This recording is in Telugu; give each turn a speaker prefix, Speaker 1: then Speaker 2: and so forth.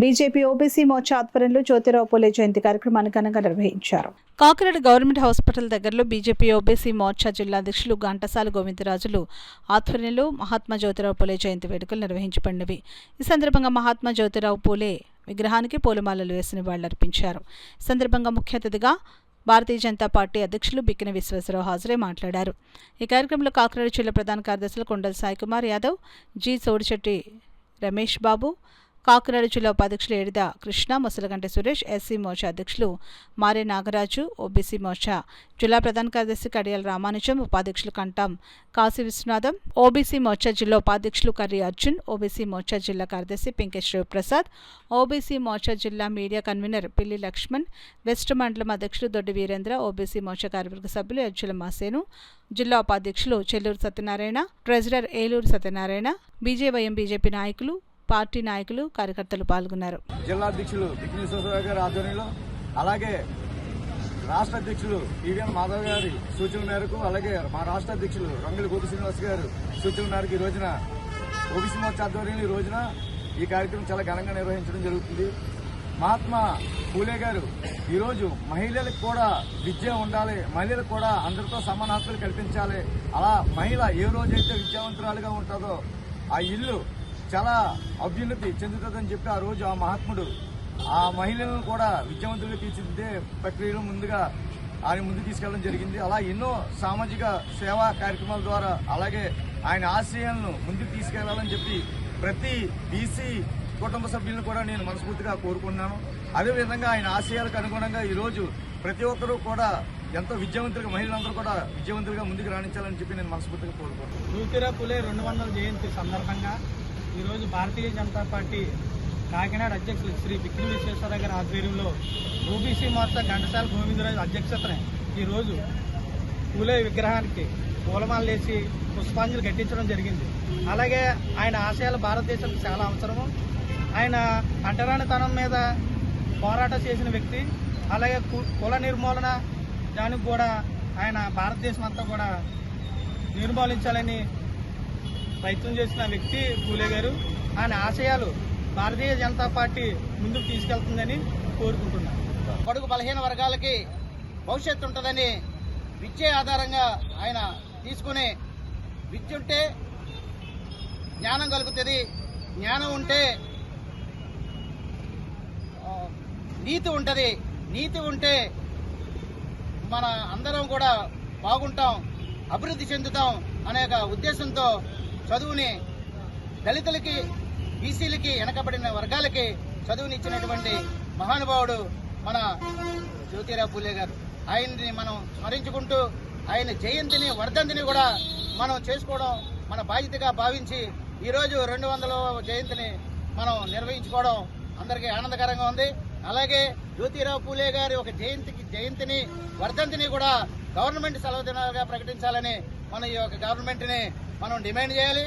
Speaker 1: బీజేపీ ఓబీసీ మోర్చా ఆధ్వర్యంలో జ్యోతిరావు పూలే జయంతి కార్యక్రమాన్ని ఘనంగా నిర్వహించారు. కాకినాడ గవర్నమెంట్ హాస్పిటల్ దగ్గరలో బీజేపీ ఓబీసీ మోర్చా జిల్లా అధ్యక్షులు ఘంటసాల గోవిందరాజులు ఆధ్వర్యంలో మహాత్మా జ్యోతిరావు పూలే జయంతి వేడుకలు నిర్వహించబడినవి. ఈ సందర్భంగా మహాత్మా జ్యోతిరావు పూలే విగ్రహానికి పూలమాలలు వేసి నివాళులర్పించారు. ఈ సందర్భంగా ముఖ్య అతిథిగా భారతీయ జనతా పార్టీ అధ్యక్షులు బిక్కిన విశ్వేశ్వరరావు హాజరై మాట్లాడారు. ఈ కార్యక్రమంలో కాకినాడ జిల్లా ప్రధాన కార్యదర్శులు కొండల సాయి కుమార్ యాదవ్, జి సోడిశెట్టి రమేష్ బాబు, కాకినాడ జిల్లా ఉపాధ్యక్షులు ఏడిద కృష్ణ, ముసలగంటి సురేష్, ఎస్సీ మోర్చా అధ్యక్షులు మారే నాగరాజు, ఓబీసీ మోర్చా జిల్లా ప్రధాన కార్యదర్శి కడియాల రామానుజం, ఉపాధ్యక్షులు కంటాం కాశీ విశ్వనాథం, ఓబీసీ మోర్చా జిల్లా ఉపాధ్యక్షులు కర్రీ అర్జున్, ఓబీసీ మోర్చా జిల్లా కార్యదర్శి పింకేష్ ప్రసాద్, ఓబీసీ మోర్చా జిల్లా మీడియా కన్వీనర్ పిల్లి లక్ష్మణ్, వెస్ట్ మండలం అధ్యక్షులు దొడ్డి వీరేంద్ర, ఓబీసీ మోర్చా కార్యవర్గ సభ్యులు ఎర్జుల మాసేను, జిల్లా ఉపాధ్యక్షులు Chelluru Satyanarayana, treasurer Eluru Satyanarayana, BJYM BJP నాయకులు, పార్టీ నాయకులు, కార్యకర్తలు పాల్గొన్నారు.
Speaker 2: జిల్లా అధ్యక్షులు బిక్కిన విశ్వేశ్వరరావు గారి ఆధ్వర్యంలో, అలాగే రాష్ట్ర అధ్యక్షులు ఈవీఎం మాధవ్ గారి సూచనల మేరకు, అలాగే మా రాష్ట్ర అధ్యక్షులు రంగుల గోపి శ్రీనివాస్ గారు సూచనల మేరకు ఈ రోజున ఓబీసీ మోర్చా ఆధ్వర్యంలో ఈ రోజున ఈ కార్యక్రమం చాలా ఘనంగా నిర్వహించడం జరుగుతుంది. మహాత్మా పూలే గారు ఈరోజు మహిళలకు కూడా విద్య ఉండాలి, మహిళలకు కూడా అందరితో సమాన హక్కులు కల్పించాలి. అలా మహిళ ఏ రోజైతే విద్యావంతురాలుగా ఉంటుందో ఆ ఇల్లు చాలా అభ్యున్నతి చెందుతుందని చెప్పి ఆ రోజు ఆ మహాత్ముడు ఆ మహిళలను కూడా విద్యావంతులుగా తీర్చిదిద్దే ప్రక్రియలో ముందుగా ఆయన ముందుకు తీసుకెళ్లడం జరిగింది. అలా ఎన్నో సామాజిక సేవా కార్యక్రమాల ద్వారా అలాగే ఆయన ఆశయాలను ముందుకు తీసుకెళ్లాలని చెప్పి ప్రతి బీసీ కుటుంబ సభ్యులను కూడా నేను మనస్ఫూర్తిగా కోరుకున్నాను. అదేవిధంగా ఆయన ఆశయాలకు అనుగుణంగా ఈరోజు ప్రతి ఒక్కరూ కూడా ఎంతో విద్యావంతులుగా, మహిళలందరూ కూడా విద్యావంతులుగా ముందుకు రాణించాలని చెప్పి నేను మనస్ఫూర్తిగా కోరుకున్నాను.
Speaker 3: జ్యోతిరావు పూలే 200వ జయంతి సందర్భంగా ఈరోజు భారతీయ జనతా పార్టీ కాకినాడ అధ్యక్షులు శ్రీ బిక్కిన విశ్వేశ్వరరావు గారి ఆధ్వర్యంలో ఓబీసీ మోర్చా ఘంటసాల గోవిందరాజు అధ్యక్షతన ఈరోజు పూలే విగ్రహానికి పూలమాలలు వేసి పుష్పాంజలి ఘటించడం జరిగింది. అలాగే ఆయన ఆశయాలు భారతదేశానికి చాలా అవసరము. ఆయన అంటరానితనం మీద పోరాటం చేసిన వ్యక్తి. అలాగే కుల నిర్మూలన దానికి కూడా ఆయన భారతదేశం అంతా కూడా నిర్మూలించాలని ప్రయత్నం చేసిన వ్యక్తి పూలే గారు. ఆయన ఆశయాలు భారతీయ జనతా పార్టీ ముందుకు తీసుకెళ్తుందని కోరుకుంటున్నాను.
Speaker 4: బడుగు బలహీన వర్గాలకి భవిష్యత్తు ఉంటుందని విద్య ఆధారంగా ఆయన తీసుకుని, విద్య ఉంటే జ్ఞానం కలుగుతుంది, జ్ఞానం ఉంటే నీతి ఉంటుంది, నీతి ఉంటే మన అందరం కూడా బాగుంటాం, అభివృద్ధి చెందుతాం అనే ఉద్దేశంతో చదువుని దళితులకి, బీసీలకి, వెనకబడిన వర్గాలకి చదువునిచ్చినటువంటి మహానుభావుడు మన జ్యోతిరావు పూలే గారు. ఆయన్ని మనం స్మరించుకుంటూ ఆయన జయంతిని, వర్ధంతిని కూడా మనం చేసుకోవడం మన బాధ్యతగా భావించి ఈరోజు 200వ జయంతిని మనం నిర్వహించుకోవడం అందరికీ ఆనందకరంగా ఉంది. అలాగే జ్యోతిరావు పూలే గారి ఒక జయంతిని, వర్ధంతిని కూడా గవర్నమెంట్ సెలవు దినాలుగా ప్రకటించాలని మన ఈ యొక్క గవర్నమెంట్ని మనం డిమాండ్ చేయాలి.